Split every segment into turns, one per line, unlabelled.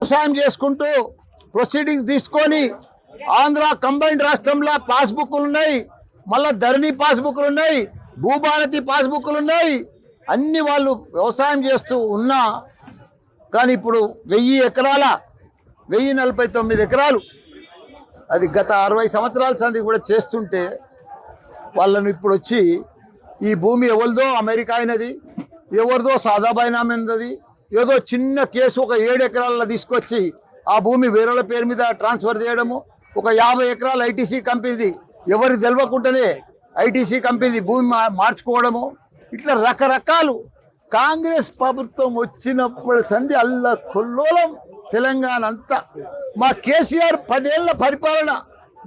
వ్యవసాయం చేసుకుంటూ ప్రొసీడింగ్స్ తీసుకొని ఆంధ్ర కంబైన్డ్ రాష్ట్రంలో పాస్బుక్లు ఉన్నాయి, మళ్ళీ ధరణి పాస్బుక్లు ఉన్నాయి, భూభారతి పాస్బుక్లు ఉన్నాయి. అన్ని వాళ్ళు వ్యవసాయం చేస్తూ ఉన్నా కానీ ఇప్పుడు 1000 ఎకరాల 1049 ఎకరాలు అది గత 60 సంవత్సరాల సంది కూడా చేస్తుంటే వాళ్ళను ఇప్పుడు వచ్చి ఈ భూమి ఎవరిదో అమెరికా అయినది, ఎవరిదో సాదాబాయినామైనది, ఏదో చిన్న కేసు ఒక 7 ఎకరాలలో తీసుకొచ్చి ఆ భూమి వేరేల పేరు మీద ట్రాన్స్ఫర్ చేయడము, ఒక 50 ఎకరాల ఐటీసీ కంపెనీది ఎవరి తెలియకుండానే ఐటీసీ కంపెనీ భూమి మార్చుకోవడము, ఇట్లా రకరకాలు. కాంగ్రెస్ ప్రభుత్వం వచ్చినప్పుడు సంధి అల్ల కొల్లోలం తెలంగాణ అంతా. మా కేసీఆర్ 10 ఏళ్ల పరిపాలన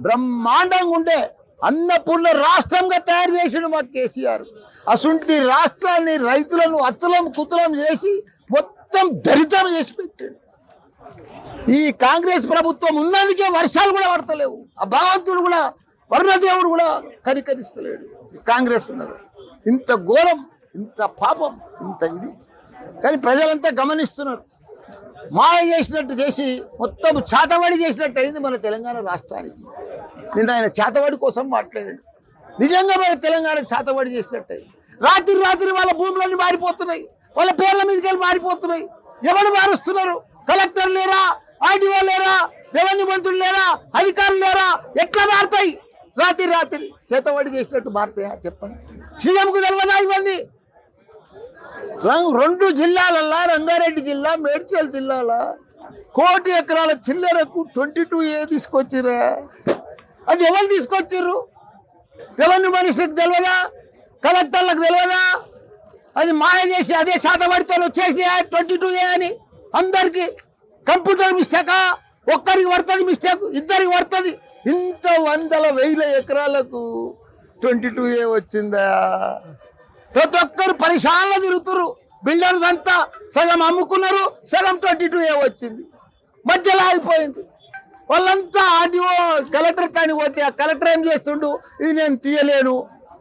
బ్రహ్మాండంగా ఉండే అన్నపూర్ణ రాష్ట్రంగా తయారు చేసిండు మా కేసీఆర్. అసుంటి రాష్ట్రాన్ని రైతులను అతులం కుతులం చేసి మొత్తం దరిద్రం చేసి పెట్టాడు. ఈ కాంగ్రెస్ ప్రభుత్వం ఉన్నందుకే వర్షాలు కూడా పడతలేవు, ఆ భగవంతుడు కూడా వర్ణదేవుడు కూడా కనికరిస్తలేడు. కాంగ్రెస్ ఉన్నది ఇంత ఘోరం, ఇంత పాపం, ఇంత ఇది. కానీ ప్రజలంతా గమనిస్తున్నారు. మాయ చేసినట్టు చేసి మొత్తం చాతవాడి చేసినట్టు అయింది మన తెలంగాణ రాష్ట్రానికి. నిన్న ఆయన చాతవాడి కోసం మాట్లాడాడు. నిజంగా మన తెలంగాణ చాతవాడి చేసినట్టు అయింది. రాత్రి రాత్రి వాళ్ళ భూములన్నీ మారిపోతున్నాయి, వాళ్ళ పేర్ల మీదకి వెళ్ళి మారిపోతున్నాయి. ఎవరు మారుస్తున్నారు? కలెక్టర్ లేరా, ఆర్డీఓ లేరా, రెవెన్యూ మంత్రులు లేరా, అధికారులు లేరా? ఎట్లా మారుతాయి? రాత్రి రాత్రి చేతవాడి చేసినట్టు మారుతాయా చెప్పండి? సీఎంకు తెలియదా ఇవన్నీ? 2 జిల్లాలల్లా, రంగారెడ్డి జిల్లా, మేడ్చల్ జిల్లాల 1 కోటి ఎకరాల చిల్లరకు 22A తీసుకొచ్చిరా. అది ఎవరు తీసుకొచ్చిర్రు? రెవెన్యూ మినిస్టర్కి తెలియదా? కలెక్టర్లకు తెలియదా? అది మాయ చేసి అదే శాతవాడితో వచ్చేసి 22A అని అందరికీ. కంప్యూటర్ మిస్టేకా? ఒక్కరికి పడుతుంది మిస్టేక్, ఇద్దరికి పడుతుంది. ఇంత 100,000 ఎకరాలకు 22A వచ్చిందా? ప్రతి ఒక్కరు పరిశాలలో తిరుగుతున్నారు. బిల్డర్స్ అంతా సగం అమ్ముకున్నారు, సగం 22A వచ్చింది, మధ్యలో ఆగిపోయింది. వాళ్ళంతా ఆర్డీఓ కలెక్టర్ తానికి పోతే ఆ కలెక్టర్ ఏం చేస్తుండు, ఇది నేను తీయలేను,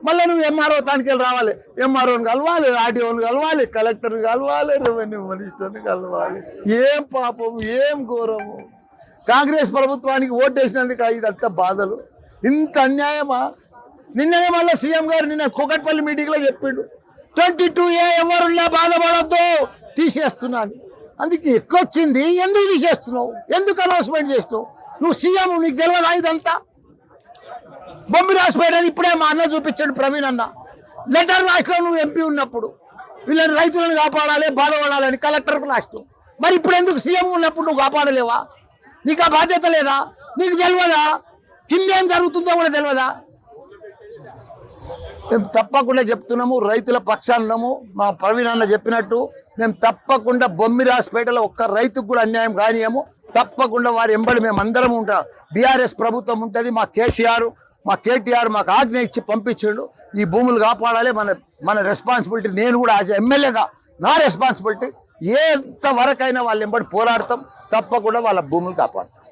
మళ్ళీ నువ్వు ఎంఆర్ఓ తానికి వెళ్ళి రావాలి, ఎంఆర్ఓని కలవాలి, ఆర్డీఓని కలవాలి, కలెక్టర్ని కలవాలి, రెవెన్యూ మినిస్టర్ని కలవాలి. ఏం పాపం, ఏం ఘోరము. కాంగ్రెస్ ప్రభుత్వానికి ఓటేసినందుకు ఇదంతా బాధలు, ఇంత అన్యాయమా? నిన్ననే మళ్ళీ సీఎం గారు నిన్న కూకట్పల్లి మీటింగ్లో చెప్పిండు 22A ఎవరున్నా బాధపడద్దు, తీసేస్తున్నాను. అందుకే ఎట్లొచ్చింది? ఎందుకు తీసేస్తున్నావు? ఎందుకు అనౌన్స్మెంట్ చేస్తున్నావు? నువ్వు సీఎం, నీకు తెలియదా ఇదంతా? బొమ్మి రాసిపోయాడు. ఇప్పుడే మా అన్న చూపించాడు, ప్రవీణ్ అన్న లెటర్ రాసిలో నువ్వు ఎంపీ ఉన్నప్పుడు వీళ్ళని రైతులను కాపాడాలి, బాధపడాలని కలెక్టర్కు రాసినావు. మరి ఇప్పుడు ఎందుకు సీఎం ఉన్నప్పుడు నువ్వు కాపాడలేవా? నీకు ఆ బాధ్యత లేదా? నీకు తెలియదా? కిందేం జరుగుతుందో కూడా తెలియదా? మేము తప్పకుండా చెప్తున్నాము, రైతుల పక్షాన్నము. మా ప్రవీణ్ అన్న చెప్పినట్టు మేము తప్పకుండా బొమ్మిరాజ్పేటలో ఒక్క రైతుకు కూడా అన్యాయం కానియము. తప్పకుండా వారి ఎంబడి మేము అందరం ఉంటాం. బీఆర్ఎస్ ప్రభుత్వం ఉంటుంది, మా కేసీఆర్, మా కేటీఆర్ మాకు ఆజ్ఞ ఇచ్చి పంపించాడు. ఈ భూములు కాపాడాలి, మన రెస్పాన్సిబిలిటీ. నేను కూడా యాజ్ ఎమ్మెల్యేగా నా రెస్పాన్సిబిలిటీ. ఎంత వరకైనా వాళ్ళ ఎంబడి పోరాడతాం, తప్పకుండా వాళ్ళ భూములు కాపాడుతాం.